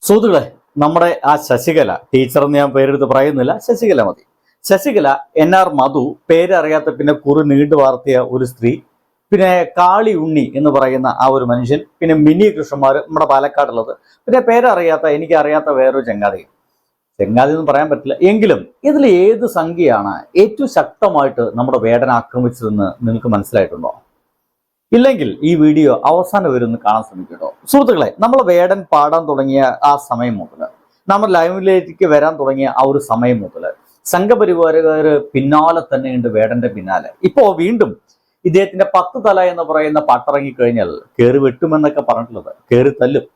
സുഹൃത്തുക്കളെ, നമ്മുടെ ആ ശശികല ടീച്ചർ എന്ന് ഞാൻ പേരെടുത്ത് പറയുന്നില്ല, ശശികല മതി. ശശികല NR മധു, പേരറിയാത്ത പിന്നെ കുറി നീണ്ടു വാർത്തിയ ഒരു സ്ത്രീ, പിന്നെ കാളി ഉണ്ണി എന്ന് പറയുന്ന ആ ഒരു മനുഷ്യൻ, പിന്നെ മിനി കൃഷ്ണന്മാർ നമ്മുടെ പാലക്കാടുള്ളത്, പിന്നെ പേരറിയാത്ത എനിക്ക് അറിയാത്ത വേറൊരു ചങ്ങാതി എന്ന് പറയാൻ പറ്റില്ല. എങ്കിലും ഇതിൽ ഏത് സംഖ്യയാണ് ഏറ്റവും ശക്തമായിട്ട് നമ്മുടെ വേടന ആക്രമിച്ചതെന്ന് നിങ്ങൾക്ക് മനസ്സിലായിട്ടുണ്ടോ? ഇല്ലെങ്കിൽ ഈ വീഡിയോ അവസാനം വരുന്ന കാണാൻ ശ്രമിക്കട്ടോ. സുഹൃത്തുക്കളെ, നമ്മൾ വേടൻ പാടാൻ തുടങ്ങിയ ആ സമയം മുതൽ, നമ്മൾ ലൈവിലേക്ക് വരാൻ തുടങ്ങിയ ആ ഒരു സമയം മുതൽ സംഘപരിവാരകാർ പിന്നാലെ തന്നെയുണ്ട്, വേടന്റെ പിന്നാലെ. ഇപ്പോ വീണ്ടും ഇദ്ദേഹത്തിന്റെ 10 തല എന്ന് പറയുന്ന പാട്ടിറങ്ങിക്കഴിഞ്ഞാൽ കയറി വെട്ടുമെന്നൊക്കെ പറഞ്ഞിട്ടുള്ളത്, കയറി തല്ലും.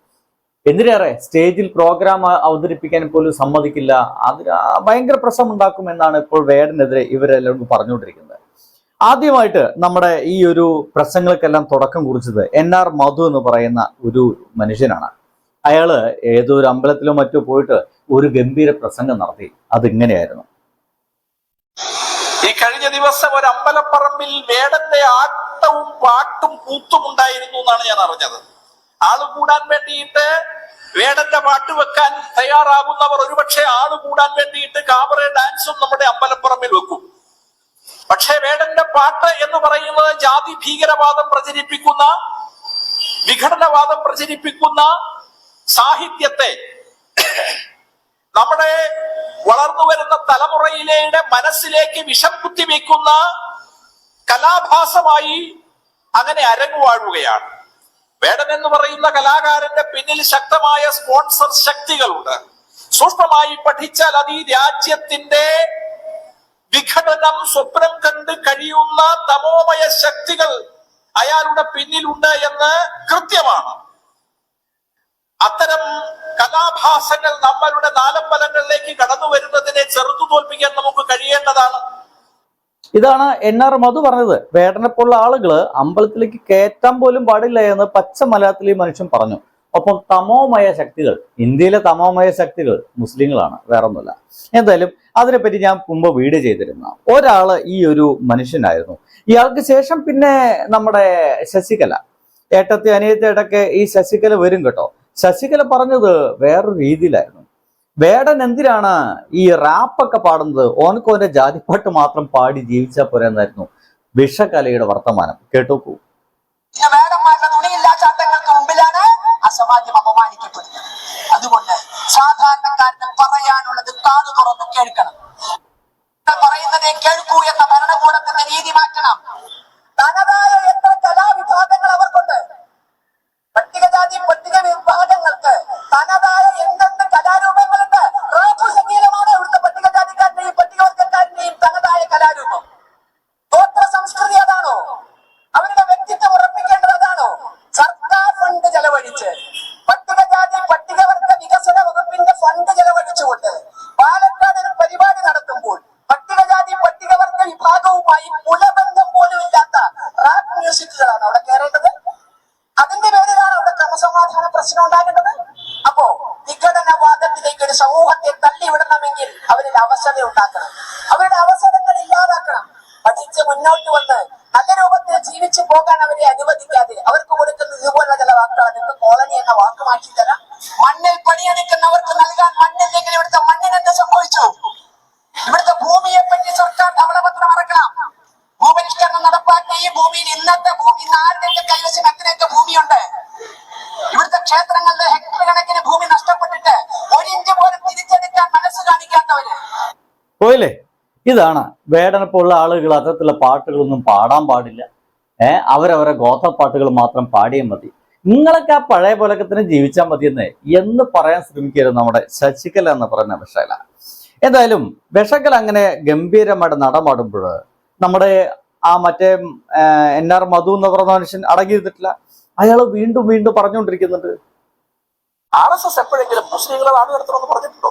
എന്തിനേറെ സ്റ്റേജിൽ പ്രോഗ്രാം അവതരിപ്പിക്കാൻ പോലും സമ്മതിക്കില്ല, അതിന് ഭയങ്കര പ്രശ്നമുണ്ടാക്കും എന്നാണ് ഇപ്പോൾ വേടനെതിരെ ഇവരെല്ലാം പറഞ്ഞുകൊണ്ടിരിക്കുന്നത്. ആദ്യമായിട്ട് നമ്മുടെ ഈ ഒരു പ്രശ്നങ്ങൾക്കെല്ലാം തുടക്കം കുറിച്ചത് NR മധു എന്ന് പറയുന്ന ഒരു മനുഷ്യനാണ്. അയാള് ഏതോ ഒരു അമ്പലത്തിലോ മറ്റോ പോയിട്ട് ഒരു ഗംഭീര പ്രസംഗം നടത്തി. അതിങ്ങനെയായിരുന്നു: ഈ കഴിഞ്ഞ ദിവസം ഒരു അമ്പലപ്പറമ്പിൽ വേടന്റെ ആട്ടവും പാട്ടും കൂത്തും ഉണ്ടായിരുന്നു എന്നാണ് ഞാൻ അറിഞ്ഞത്. ആള് കൂടാൻ വേണ്ടിയിട്ട് വേടന്റെ പാട്ട് വെക്കാൻ തയ്യാറാകുന്നവർ ഒരുപക്ഷെ ആള് കൂടാൻ വേണ്ടിയിട്ട് കാബറേ ഡാൻസും നമ്മുടെ അമ്പലപ്പറമ്പിൽ വെക്കും. പക്ഷേ വേടന്റെ പാട്ട് എന്ന് പറയുന്നത് ജാതി ഭീകരവാദം പ്രചരിപ്പിക്കുന്ന, വിഘടനവാദം പ്രചരിപ്പിക്കുന്ന സാഹിത്യത്തെ നമ്മുടെ വളർന്നു വരുന്ന തലമുറയിലെ മനസ്സിലേക്ക് വിഷം കുത്തിവെക്കുന്ന കലാഭാസമായി അങ്ങനെ അരങ്ങുവാഴുകയാണ്. വേടൻ എന്ന് പറയുന്ന കലാകാരന്റെ പിന്നിൽ ശക്തമായ സ്പോൺസർ ശക്തികളുണ്ട്. സൂക്ഷ്മമായി പഠിച്ചാൽ അത് ഈ രാജ്യത്തിന്റെ വിഘടനം സ്വപ്നം കണ്ട് കഴിയുന്ന തമോമയ ശക്തികൾ അയാളുടെ പിന്നിലുണ്ട് എന്ന് കൃത്യമാണ്. അത്തരം കലാഭാസങ്ങൾ നമ്മളുടെ നാലമ്പലങ്ങളിലേക്ക് കടന്നു വരുന്നതിനെ ചെറുത്തു തോൽപ്പിക്കാൻ നമുക്ക് കഴിയേണ്ടതാണ്. ഇതാണ് NR മധു പറഞ്ഞത്. വേടനെ പോലുള്ള ആളുകള് അമ്പലത്തിലേക്ക് കയറ്റാൻ പോലും പാടില്ല എന്ന് പച്ച മലയാളത്തിൽ ഈ മനുഷ്യൻ പറഞ്ഞു. ഒപ്പം തമോമയ ശക്തികൾ, ഇന്ത്യയിലെ തമോമയ ശക്തികൾ മുസ്ലിങ്ങളാണ്, വേറൊന്നുമില്ല. എന്തായാലും അതിനെപ്പറ്റി ഞാൻ മുമ്പ് വീഡിയോ ചെയ്തിരുന്ന ഒരാള് ഈ ഒരു മനുഷ്യനായിരുന്നു. ഇയാൾക്ക് ശേഷം പിന്നെ നമ്മുടെ ശശികല, ഏട്ടത്തി അനിയത്തി ഇടയ്ക്ക് ഈ ശശികല വരും കേട്ടോ. ശശികല പറഞ്ഞത് വേറൊരു രീതിയിലായിരുന്നു. വേടൻ എന്തിനാണ് ഈ റാപ്പൊക്കെ പാടുന്നത്? ഓനക്ക് ഓന്റെ ജാതിപ്പാട്ട് മാത്രം പാടി ജീവിച്ചാൽ പോരെന്നായിരുന്നു വിഷകലയുടെ വർത്തമാനം. കേട്ടോക്കൂ. അസമാജ്യം അപമാനിക്കപ്പെടുന്നത്. അതുകൊണ്ട് സാധാരണക്കാരന് പറയാനുള്ളത് കാതു തുറന്ന് കേൾക്കണം. പറയുന്നതേ കേൾക്കൂ എന്ന ഭരണകൂടത്തിന്റെ രീതി മാറ്റണം. തനതായ എത്ര കലാവിഭാഗങ്ങൾ അവർക്കുണ്ട്. പട്ടികജാതി പട്ടിക വിഭാഗങ്ങൾക്ക് തനതായ എന്തെന്ന് കലാരൂപങ്ങളുണ്ട്. റാപ്പ് സംഗീതമാണ് ഇവിടുത്തെ പട്ടികജാതിക്കാരന്റെയും പട്ടികവർഗക്കാരന്റെയും തനതായ കലാരൂപം. ഗോത്ര സംസ്കൃതി അതാണോ? അവരുടെ വ്യക്തിത്വം ഉറപ്പിക്കേണ്ടത് അതാണോ? സർക്കാർ ഫണ്ട് ചെലവഴിച്ച്, പട്ടികജാതി പട്ടികവർഗ വികസന വകുപ്പിന്റെ ഫണ്ട് ചെലവഴിച്ചുകൊണ്ട് പാലക്കാട് ഒരു പരിപാടി നടത്തുമ്പോൾ പട്ടികജാതി പട്ടികവർഗ വിഭാഗവുമായി കുലബന്ധം പോലും ഇല്ലാത്ത റാപ്പ് മ്യൂസിക്കുകളാണ് അവിടെ കയറേണ്ടത്. അതിന്റെ പേരിലാണ് അവിടെ ക്രമസമാധാന പ്രശ്നം ഉണ്ടാകേണ്ടത്. അപ്പോ വിഘടനവാദത്തിലേക്ക് ഒരു സമൂഹത്തെ തള്ളിവിടണമെങ്കിൽ അവരിൽ അവസരം ഉണ്ടാക്കണം, അവരുടെ അവസരങ്ങൾ ഇല്ലാതാക്കണം. പഠിച്ച് മുന്നോട്ട് വന്ന് നല്ല രൂപത്തിൽ ജീവിച്ചു പോകാൻ അവരെ അനുവദിക്കാതെ അവർക്ക് കൊടുക്കുന്ന ഇതുപോലുള്ള ചില വാക്കുകളാണ്. നിങ്ങൾക്ക് കോളനി എന്ന വാക്ക് മാറ്റി തരാം. മണ്ണിൽ പണിയെടുക്കുന്നവർക്ക് നൽകാൻ മണ്ണില്ലെങ്കിൽ ഇവിടുത്തെ മണ്ണിന് എന്ത് സംഭവിച്ചു? ഇവിടുത്തെ ഭൂമിയെ പറ്റി സർക്കാർ ധവളപത്രം ഇറക്കണം. ഭൂപരിഷ്കരണം നടപ്പാക്കിയ ഈ ഭൂമിയിൽ ഇന്നത്തെ ഭൂമി ആരുടെയൊക്കെ കൈവശം എത്രയൊക്കെ ഭൂമിയുണ്ട്? ഇവിടുത്തെ ക്ഷേത്രങ്ങളുടെ ഹെക്ടർ കണക്കിന് ഭൂമി നഷ്ടപ്പെട്ടിട്ട് 1 ഇഞ്ച് പോലും തിരിച്ചെടുക്കാൻ മനസ്സ് കാണിക്കാത്തവര് പോയില്ലേ? ഇതാണ് വേടനെ പോലുള്ള ആളുകൾ. അത്തരത്തിലുള്ള പാട്ടുകളൊന്നും പാടാൻ പാടില്ല. അവരവരെ ഗോത്രപ്പാട്ടുകൾ മാത്രം പാടിയാൽ മതി. നിങ്ങളൊക്കെ ആ പഴയ പോലൊക്കെ തന്നെ ജീവിച്ചാൽ മതിയെന്ന് എന്ന് പറയാൻ ശ്രമിക്കരുത് നമ്മുടെ ശശികല എന്ന് പറയുന്ന വിഷകല. എന്തായാലും വിഷകല അങ്ങനെ ഗംഭീരമായിട്ട് നടമാടുമ്പോൾ നമ്മുടെ ആ മറ്റേ NR മധു എന്ന് പറയുന്ന മനുഷ്യൻ അടങ്ങിയിരുന്നിട്ടില്ല. അയാൾ വീണ്ടും വീണ്ടും പറഞ്ഞുകൊണ്ടിരിക്കുന്നുണ്ട്. RSS എപ്പോഴെങ്കിലും മുസ്ലിങ്ങളെ നാട് കടത്തണമെന്ന് പറഞ്ഞിട്ടുണ്ടോ?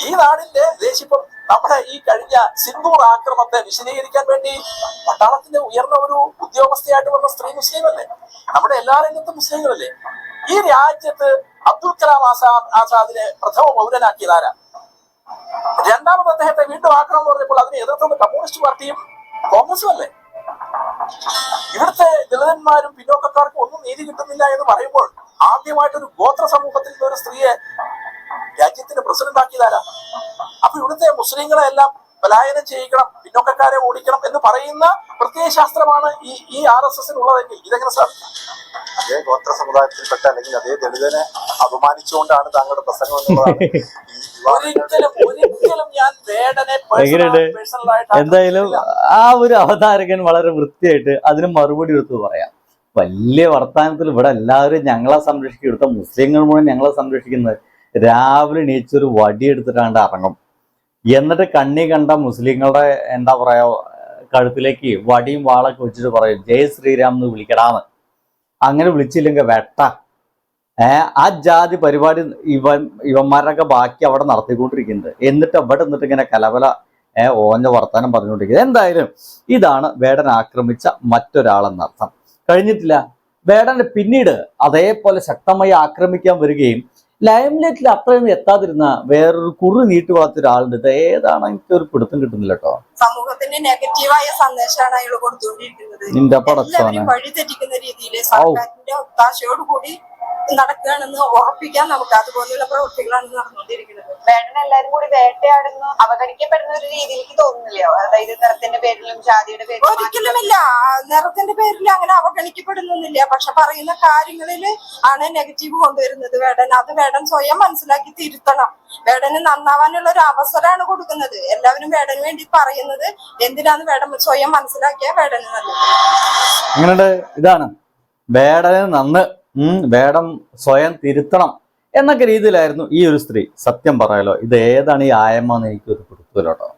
ഈ നാടിന്റെ ദേശീയം നമ്മുടെ ഈ കഴിഞ്ഞ സിന്ദൂർ ആക്രമണത്തെ വിശദീകരിക്കാൻ വേണ്ടി പട്ടാളത്തിന്റെ ഉയർന്ന ഒരു ഉദ്യോഗസ്ഥയായിട്ട് വന്ന സ്ത്രീ മുസ്ലിം അല്ലേ? നമ്മുടെ എല്ലാ രംഗത്തും മുസ്ലിങ്ങളല്ലേ? ഈ രാജ്യത്ത് അബ്ദുൽ കലാം ആസാദിനെ പ്രഥമ പൗരനാക്കിയതാരാ? രണ്ടാമത് അദ്ദേഹത്തെ വീണ്ടും ആക്രമണം പറഞ്ഞപ്പോൾ അതിനെ എതിർത്തുന്ന കമ്മ്യൂണിസ്റ്റ് പാർട്ടിയും കോൺഗ്രസും അല്ലേ? ഇവിടുത്തെ ദളിതന്മാരും പിന്നോക്കക്കാർക്കും ഒന്നും നീതി കിട്ടുന്നില്ല എന്ന് പറയുമ്പോൾ ആദ്യമായിട്ടൊരു ഗോത്ര സമൂഹത്തിൽ നിന്ന് ഒരു സ്ത്രീയെ രാജ്യത്തിന് പ്രസിഡന്റ് ആക്കിയതാരാ? അപ്പൊ ഇവിടുത്തെ മുസ്ലിങ്ങളെ എല്ലാം പലായനം ചെയ്യിക്കണം, പിന്നോക്കക്കാരെ ഓടിക്കണം എന്ന് പറയുന്ന പ്രത്യയശാസ്ത്രമാണ് ഈ RSS ഉള്ളതെങ്കിൽ ഇതെങ്ങനെ സാധിക്കും? അതേ ഗോത്ര സമുദായത്തിൽപ്പെട്ട അല്ലെങ്കിൽ അതേ ദളിതനെ അപമാനിച്ചുകൊണ്ടാണ് താങ്കളുടെ പ്രസംഗം എന്നുള്ളതാണ്. ഒരിക്കലും ഞാൻ വേടനെ എന്തായാലും ആ ഒരു അവതാരകൻ വളരെ വൃത്തിയായിട്ട് അതിന് മറുപടി കൊടുത്ത് പറയാം. വലിയ വർത്തമാനത്തിൽ ഇവിടെ എല്ലാവരും ഞങ്ങളെ സംരക്ഷിക്കും, ഇവിടുത്തെ മുസ്ലിങ്ങൾ മുഴുവൻ ഞങ്ങളെ സംരക്ഷിക്കുന്നത്. രാവിലെ എണീച്ചൊരു വടി എടുത്തിട്ടാണ്ട് ഇറങ്ങും. എന്നിട്ട് കണ്ണി കണ്ട മുസ്ലിങ്ങളുടെ എന്താ പറയാ കഴുത്തിലേക്ക് വടിയും വാളൊക്കെ വെച്ചിട്ട് പറയും ജയ് ശ്രീരാം എന്ന് വിളിക്കടാന്ന്. അങ്ങനെ വിളിച്ചില്ലെങ്കിൽ വെട്ട. ആ ജാതി പരിപാടി ഇവന്മാരൊക്കെ ബാക്കി അവിടെ നടത്തിക്കൊണ്ടിരിക്കുന്നത്. എന്നിട്ട് അവിടെ നിന്നിട്ട് ഇങ്ങനെ കലവല ഓഞ്ഞ വർത്താനം പറഞ്ഞുകൊണ്ടിരിക്കുന്നത്. എന്തായാലും ഇതാണ് വേടൻ ആക്രമിച്ച മറ്റൊരാളെന്നർത്ഥം. കഴിഞ്ഞിട്ടില്ല, വേടനെ പിന്നീട് അതേപോലെ ശക്തമായി ആക്രമിക്കാൻ വരികയും ലൈംലൈറ്റിൽ അത്രയൊന്നും എത്താതിരുന്ന വേറൊരു കുറി നീട്ടി വളർത്തിയ ഒരാളുണ്ട്. ഇത് ഏതാണ് എനിക്കൊരു പിടുത്തം കിട്ടുന്നില്ല കേട്ടോ. സമൂഹത്തിന്റെ നെഗറ്റീവായ സന്ദേശമാണ് അയാൾ കൊടുത്തുകൊണ്ടിരിക്കുന്നത്. നിന്റെ പടച്ചോനെ വഴി തെറ്റിക്കുന്ന രീതിയിൽ സർക്കാരിന്റെ ഒത്താശയോടുകൂടി നടക്കുകയാണെന്ന് ഉറപ്പിക്കാൻ നമുക്ക് അതുപോലെയുള്ള പ്രവൃത്തികളാണ് നടന്നുകൊണ്ടിരിക്കുന്നത്. വേടൻ എല്ലാരും കൂടി വേട്ടയാടുന്നു, അവഗണിക്കപ്പെടുന്ന ഒരു രീതിയിലേക്ക് തോന്നുന്നില്ലയോ? അതായത് നിറത്തിന്റെ പേരിലും ജാതിയുടെ പേരിലും. ഒരിക്കലുമില്ല, നിറത്തിന്റെ പേരിൽ അങ്ങനെ അവഗണിക്കപ്പെടുന്നില്ല. പക്ഷെ പറയുന്ന കാര്യങ്ങളിൽ ആണ് നെഗറ്റീവ് കൊണ്ടുവരുന്നത് വേടൻ. അത് വേടൻ സ്വയം മനസ്സിലാക്കി തിരുത്തണം. വേടന് നന്നാവാനുള്ള ഒരു അവസരമാണ് കൊടുക്കുന്നത്. എല്ലാവരും വേടന് വേണ്ടി പറയുന്നത് എന്തിനാന്ന് വേടൻ സ്വയം മനസ്സിലാക്കിയ വേടന് നല്ലത്. ഇതാണ് വേടന് നന്ന്, വേടം സ്വയം തിരുത്തണം എന്നൊക്കെ രീതിയിലായിരുന്നു ഈ ഒരു സ്ത്രീ. സത്യം പറയാലോ, ഇത് ഏതാണ് ഈ ആയമ്മ എന്ന് എനിക്കൊരു പിടുത്തല്ലോ കേട്ടോ.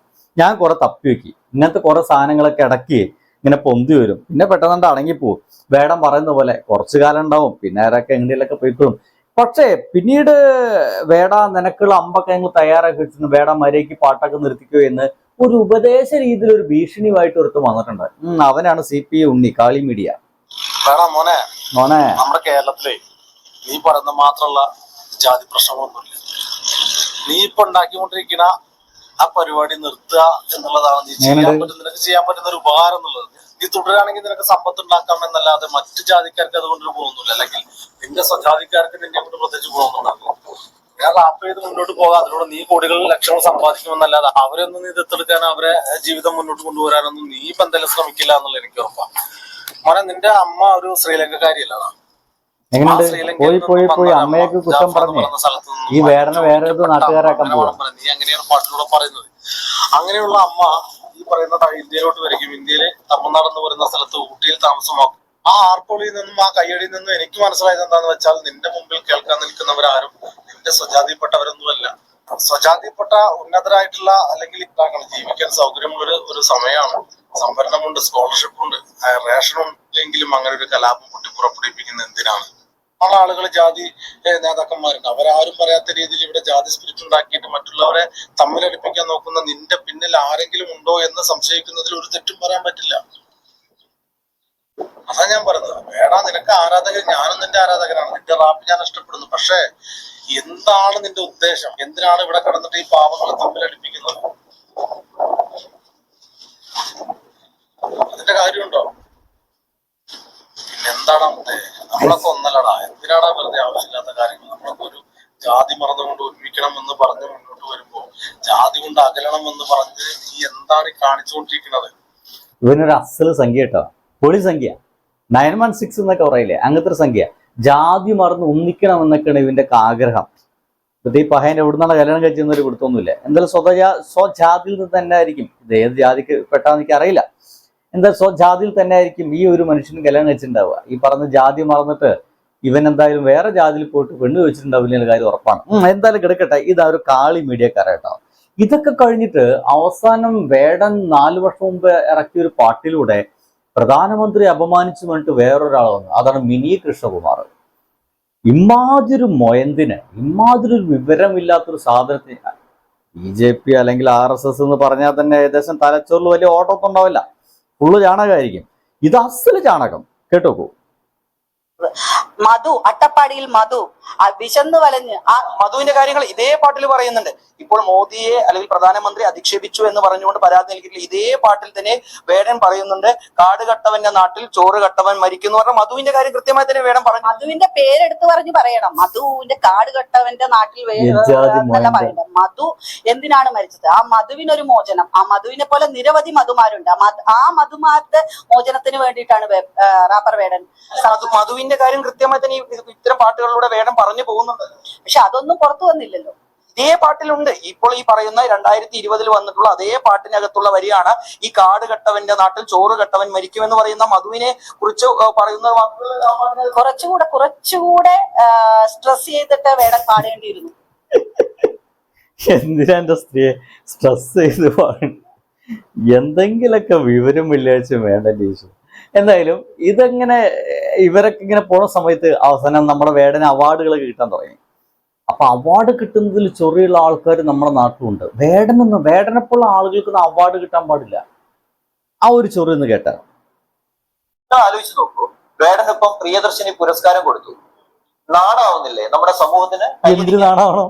ഞാൻ കുറെ തപ്പി വെക്കി. ഇങ്ങനത്തെ കുറെ സാധനങ്ങളൊക്കെ ഇടയ്ക്ക് ഇങ്ങനെ പൊന്തി വരും, പിന്നെ പെട്ടെന്ന് അടങ്ങിപ്പോവും. വേടം പറയുന്ന പോലെ കുറച്ചു കാലം ഉണ്ടാവും, പിന്നെ ആരൊക്കെ എങ്ങനെയൊക്കെ പോയിട്ടും. പക്ഷേ പിന്നീട് വേട നിനക്കുള്ള അമ്പൊക്കെ ഞങ്ങൾ തയ്യാറാക്കി വെച്ചിരുന്നു, വേട മര്യാദയ്ക്ക് പാട്ടൊക്കെ നിർത്തിക്കോ എന്ന് ഒരു ഉപദേശ രീതിയിൽ ഒരു ഭീഷണിയുമായിട്ട് ഒരുത്ത് വന്നിട്ടുണ്ട്. അവനാണ് CP ഉണ്ണി, കാളി മീഡിയ. മോനെ മോനെ നമ്മുടെ കേരളത്തിലെ നീ പറയുന്ന മാത്രമുള്ള ജാതി പ്രശ്നങ്ങളൊന്നുമില്ല. നീ ഇപ്പൊ ഉണ്ടാക്കിക്കൊണ്ടിരിക്കുന്ന ആ പരിപാടി നിർത്തുക എന്നുള്ളതാണ് നീ നിനക്ക് ചെയ്യാൻ പറ്റുന്ന ഒരു ഉപകാരം എന്നുള്ളത്. നീ തുടരുകയാണെങ്കിൽ നിനക്ക് സമ്പത്ത് ഉണ്ടാക്കാം എന്നല്ലാതെ മറ്റു ജാതിക്കാർക്ക് അതുകൊണ്ടൊരു ഗുണമൊന്നുമില്ല. അല്ലെങ്കിൽ നിന്റെ സ്വജാതിക്കാർക്ക് നിന്നെ കൊണ്ട് പ്രത്യേകിച്ച് ഗുണമൊന്നും ഞാൻ റാപ്പ് ചെയ്ത് മുന്നോട്ട് പോകാം. അതിലൂടെ നീ കോടികൾ ലക്ഷങ്ങൾ സമ്പാദിക്കുമെന്നല്ലാതെ അവരൊന്നും നീ ദത്തെടുക്കാൻ, അവരെ ജീവിതം മുന്നോട്ട് കൊണ്ടുവരാനൊന്നും നീ ഇപ്പൊ എന്തായാലും ശ്രമിക്കില്ല എന്നുള്ള എനിക്ക് ഉറപ്പാണ്. മോനെ, നിന്റെ അമ്മ ഒരു ശ്രീലങ്കക്കാരിയല്ലാണ്. പോയി അമ്മയൊക്കെ കുറ്റം പറഞ്ഞു ഈ വേടനെ വേറെ നാട്ടുകാരാക്കാൻ പോകാം. നീ അങ്ങനെയാണ് പാട്ടിലൂടെ പറയുന്നത്. അങ്ങനെയുള്ള അമ്മ ഈ പറയുന്ന ഇന്ത്യയിലോട്ട് വരികയും ഇന്ത്യയിലെ തമിഴ്നാട് എന്ന് പറയുന്ന സ്ഥലത്ത് ഊട്ടിയിൽ താമസമാക്കും. ആ ആർപ്പൊളിയിൽ നിന്നും ആ കയ്യടിയിൽ നിന്നും എനിക്ക് മനസ്സിലായത് എന്താന്ന് വെച്ചാൽ നിന്റെ മുമ്പിൽ കേൾക്കാൻ നിൽക്കുന്നവരാരും നിന്റെ സ്വജാതിപ്പെട്ടവരൊന്നുമല്ല. സ്വജാതിപ്പെട്ട ഉന്നതരായിട്ടുള്ള അല്ലെങ്കിൽ ജീവിക്കാൻ സൗകര്യമുള്ള ഒരു സമയമാണ്. സംവരണമുണ്ട്, സ്കോളർഷിപ്പ് ഉണ്ട്, റേഷനുണ്ടെങ്കിലും അങ്ങനെ ഒരു കലാപം പൊട്ടി പുറപ്പെടുവിപ്പിക്കുന്ന എന്തിനാണ്? ആ ആളുകൾ ജാതി നേതാക്കന്മാരുണ്ട്. അവരാരും പറയാത്ത രീതിയിൽ ഇവിടെ ജാതി സ്പിരിറ്റ് ഉണ്ടാക്കിയിട്ട് മറ്റുള്ളവരെ തമ്മിലടിപ്പിക്കാൻ നോക്കുന്ന നിന്റെ പിന്നിൽ ആരെങ്കിലും ഉണ്ടോ എന്ന് സംശയിക്കുന്നതിൽ ഒരു തെറ്റും പറയാൻ പറ്റില്ല. അതാ ഞാൻ പറഞ്ഞത്. വേടാ, നിനക്ക് ആരാധകർ, ഞാനും നിന്റെ ആരാധകനാണ്. നിന്റെ റാപ്പ് ഞാൻ ഇഷ്ടപ്പെടുന്നു. പക്ഷെ എന്താണ് നിന്റെ ഉദ്ദേശം? എന്തിനാണ് ഇവിടെ കിടന്നിട്ട് ഈ പാവങ്ങളെ തമ്മിലടിപ്പിക്കുന്നത്? അതിന്റെ കാര്യമുണ്ടോ? പിന്നെ എന്താണ് നമ്മളൊക്കെ ഒന്നല്ലടാ. എന്തിനാടാ വെറുതെ ആവശ്യമില്ലാത്ത കാര്യങ്ങൾ? നമ്മളൊക്കെ ഒരു ജാതി മറന്നുകൊണ്ട് ഒരുമിക്കണം എന്ന് പറഞ്ഞ് മുന്നോട്ട് വരുമ്പോ ജാതി കൊണ്ട് അകലണം എന്ന് പറഞ്ഞ് നീ എന്താണ് കാണിച്ചുകൊണ്ടിരിക്കുന്നത്? ഇവനൊരു അസല് സംഖ്യ കേട്ടോ, പൊളി സംഖ്യ. 916 എന്നൊക്കെ പറയില്ലേ, അങ്ങനത്തെ ഒരു സംഖ്യ. ജാതി മറന്ന് ഒന്നിക്കണം എന്നൊക്കെയാണ് ഇവന്റെ ആഗ്രഹം. ഈ പഹയൻ എവിടുന്നാണ് കല്യാണം കഴിച്ചെന്നൊരു പിടുത്തൊന്നുമില്ല. എന്തായാലും സ്വജാതിയിൽ നിന്ന് തന്നെ ആയിരിക്കും. ഇത് ഏത് ജാതിക്ക് പെട്ടാന്ന് എനിക്ക് അറിയില്ല. എന്തായാലും സ്വജാതിയിൽ തന്നെ ആയിരിക്കും ഈ ഒരു മനുഷ്യന് കല്യാണം കഴിച്ചിട്ടുണ്ടാവുക. ഈ പറഞ്ഞ ജാതി മറന്നിട്ട് ഇവൻ എന്തായാലും വേറെ ജാതിയിൽ പോയിട്ട് പെണ്ണ് വെച്ചിട്ടുണ്ടാവില്ല കാര്യം ഉറപ്പാണ്. എന്തായാലും കിടക്കട്ടെ. ഇതാ ഒരു കാളി മീഡിയക്കാരായിട്ടോ. ഇതൊക്കെ കഴിഞ്ഞിട്ട് അവസാനം വേടൻ 4 വർഷം മുമ്പ് ഇറക്കിയ ഒരു പാട്ടിലൂടെ പ്രധാനമന്ത്രി അപമാനിച്ചു പറഞ്ഞിട്ട് വേറൊരാൾ വന്നു. അതാണ് മിനി കൃഷ്ണകുമാർ. ഇമാതിരി മൊയന്തിന്, ഇമാതിരി വിവരമില്ലാത്തൊരു സാധനത്തിന് BJP അല്ലെങ്കിൽ RSS എന്ന് പറഞ്ഞാൽ തന്നെ ഏകദേശം തലച്ചോറിൽ വലിയ ഓട്ടമൊന്നും ഉണ്ടാവില്ല. ഫുള്ള് ചാണകമായിരിക്കും. ഇത് അസല് ചാണകം കേട്ടോക്കൂ. മധു, അട്ടപ്പാടിയിൽ മധു വിശന്ന് വലഞ്ഞ് ആ മധുവിന്റെ കാര്യങ്ങൾ ഇതേ പാട്ടിൽ പറയുന്നുണ്ട്. ഇപ്പോൾ മോദിയെ അല്ലെങ്കിൽ പ്രധാനമന്ത്രി അധിക്ഷേപിച്ചു എന്ന് പറഞ്ഞുകൊണ്ട് പരാതി നൽകിയിട്ടില്ല. ഇതേ പാട്ടിൽ തന്നെ വേടൻ പറയുന്നുണ്ട്, കാട് കട്ടവന്റെ നാട്ടിൽ ചോറ് കട്ടവൻ മരിക്കുന്നു പറഞ്ഞ മധുവിന്റെ കാര്യം കൃത്യമായി തന്നെ വേടൻ പറഞ്ഞു. മധുവിന്റെ പേരെടുത്ത് പറഞ്ഞ് പറയണം. മധുവിന്റെ കാട് കട്ടവന്റെ നാട്ടിൽ എന്നല്ല പറയണ്ട. മധു എന്തിനാണ് മരിച്ചത്? ആ മധുവിനൊരു മോചനം. ആ മധുവിനെ പോലെ നിരവധി മധുമാരുണ്ട്. ആ മധുമാരുടെ മോചനത്തിന് വേണ്ടിയിട്ടാണ് റാപ്പർ വേടൻ. മധുവിന്റെ കാര്യം കൃത്യമായി തന്നെ ഇത്തരം പാട്ടുകളിലൂടെ വേടൻ പറഞ്ഞു പോകുന്നുണ്ട്. പക്ഷെ അതൊന്നും പുറത്തു വന്നില്ലല്ലോ. ഇതേ പാട്ടിലുണ്ട്. ഇപ്പോൾ ഈ പറയുന്ന 2020 വന്നിട്ടുള്ള അതേ പാട്ടിനകത്തുള്ള വരിയാണ് ഈ കാട് കെട്ടവന്റെ നാട്ടിൽ ചോറ് കെട്ടവൻ മരിക്കുമെന്ന് പറയുന്ന മധുവിനെ കുറിച്ച് പറയുന്ന വാക്കുകൾ കുറച്ചുകൂടെ സ്ട്രെസ് ചെയ്തിട്ട് വേടൻ പാടേണ്ടിയിരുന്നു. എന്തിനാ എന്റെ സ്ത്രീയെ സ്ട്രെസ് ചെയ്ത് പാടും? എന്തെങ്കിലൊക്കെ വിവരം വെള്ളിയാഴ്ച വേണ്ട ടീച്ചർ. എന്തായാലും ഇതെങ്ങനെ ഇവരൊക്കെ ഇങ്ങനെ പോണ സമയത്ത് അവസാനം നമ്മുടെ വേടന് അവാർഡുകളൊക്കെ കിട്ടാൻ തുടങ്ങി. അപ്പൊ അവാർഡ് കിട്ടുന്നതിൽ ചൊറിയുള്ള ആൾക്കാർ നമ്മുടെ നാട്ടിലുണ്ട്. വേടനെപ്പോലുള്ള ആളുകൾക്കൊന്നും അവാർഡ് കിട്ടാൻ പാടില്ല. ആ ഒരു ചൊറി എന്ന് കേട്ടാൽ ആലോചിച്ച് നോക്കൂ. വേടനിപ്പം പ്രിയദർശിനി പുരസ്കാരം കൊടുത്തു. നാണാവുന്നില്ലേ നമ്മുടെ സമൂഹത്തിന്? എന്തിനു നാണാവണോ?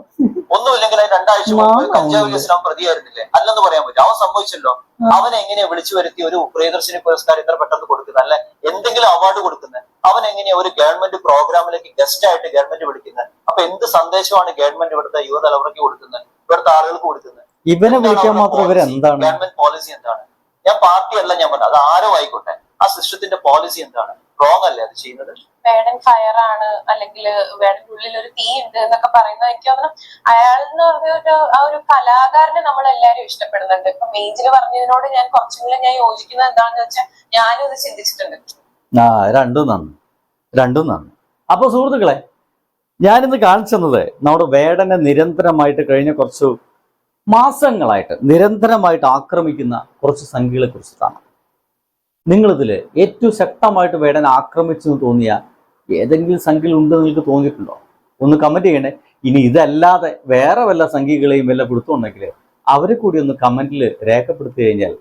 ഒന്നുമില്ലെങ്കിൽ 2 ആഴ്ച മുമ്പ് കഞ്ചാവ് കേസിൽ അവൻ പ്രതിയായിരുന്നില്ലേ? അല്ലെന്ന് പറയാൻ പറ്റും. അവൻ സംഭവിച്ചല്ലോ. അവനെ എങ്ങനെയാ വിളിച്ചു വരുത്തി ഒരു പ്രിയദർശിനി പുരസ്കാരം ഇത്ര പെട്ടെന്ന് കൊടുക്കുന്നത്? അല്ലെ എന്തെങ്കിലും അവാർഡ് കൊടുക്കുന്നത്? അവൻ എങ്ങനെയാ ഒരു ഗവൺമെന്റ് പ്രോഗ്രാമിലേക്ക് ഗസ്റ്റ് ആയിട്ട് ഗവൺമെന്റ് വിളിക്കുന്നത്? അപ്പൊ എന്ത് സന്ദേശമാണ് ഗവൺമെന്റ് ഇവിടുത്തെ യുവതലമുറയ്ക്ക് കൊടുക്കുന്നത്, ഇവിടുത്തെ ആളുകൾക്ക് കൊടുക്കുന്നത്? ഇവനെ വിളിക്കാൻ മാത്രം ഇവരെന്താണ്? ഗവൺമെന്റ് പോളിസി എന്താണ്? ഞാൻ പാർട്ടിയല്ല ഞാൻ പറഞ്ഞത്, അത് ആരോ ആയിക്കോട്ടെ. ആ സിസ്റ്റത്തിന്റെ പോളിസി എന്താണ്? റോങ് അല്ലേ അത് ചെയ്യുന്നത്? വേടൻ ഫയർ ആണ്, അല്ലെങ്കിൽ വേടന്റെ ഉള്ളിൽ ഒരു തീ ഉണ്ട് എന്നൊക്കെ പറയുന്നത് എനിക്ക് തോന്നുന്നു അയാൾ എന്ന് പറഞ്ഞ ആ ഒരു കലാകാരനെ നമ്മൾ എല്ലാവരും ഇഷ്ടപ്പെടുന്നുണ്ട്. ഇപ്പൊ മേജില് പറഞ്ഞതിനോട് ഞാൻ കുറച്ചെങ്കിലും ഞാൻ യോജിക്കുന്നത് എന്താണെന്ന് വെച്ചാൽ ഞാനും ഇത് ചിന്തിച്ചിട്ടുണ്ട്. രണ്ടും നന്ദി. അപ്പൊ സുഹൃത്തുക്കളെ, ഞാനിന്ന് കാണിച്ചെന്നത് നമ്മുടെ വേടനെ നിരന്തരമായിട്ട് കഴിഞ്ഞ കുറച്ചു മാസങ്ങളായിട്ട് നിരന്തരമായിട്ട് ആക്രമിക്കുന്ന കുറച്ച് സംഖ്യകളെ കുറിച്ചിട്ടാണ്. നിങ്ങളിതിൽ ഏറ്റവും ശക്തമായിട്ട് വേടൻ ആക്രമിച്ചു എന്ന് തോന്നിയ ഏതെങ്കിലും സംഖ്യകൾ ഉണ്ടെന്ന് നിങ്ങൾക്ക് തോന്നിയിട്ടുണ്ടോ? ഒന്ന് കമന്റ് ചെയ്യണേ. ഇനി ഇതല്ലാതെ വേറെ വല്ല സംഖ്യകളെയും വല്ല പിടുത്തമുണ്ടെങ്കിൽ അവരെ കൂടി ഒന്ന് കമന്റിൽ രേഖപ്പെടുത്തി കഴിഞ്ഞാൽ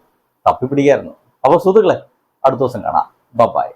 തപ്പിപ്പിടിക്കായിരുന്നു. അപ്പോൾ സുഹൃത്തുക്കളെ, അടുത്ത ദിവസം കാണാം. ബൈ.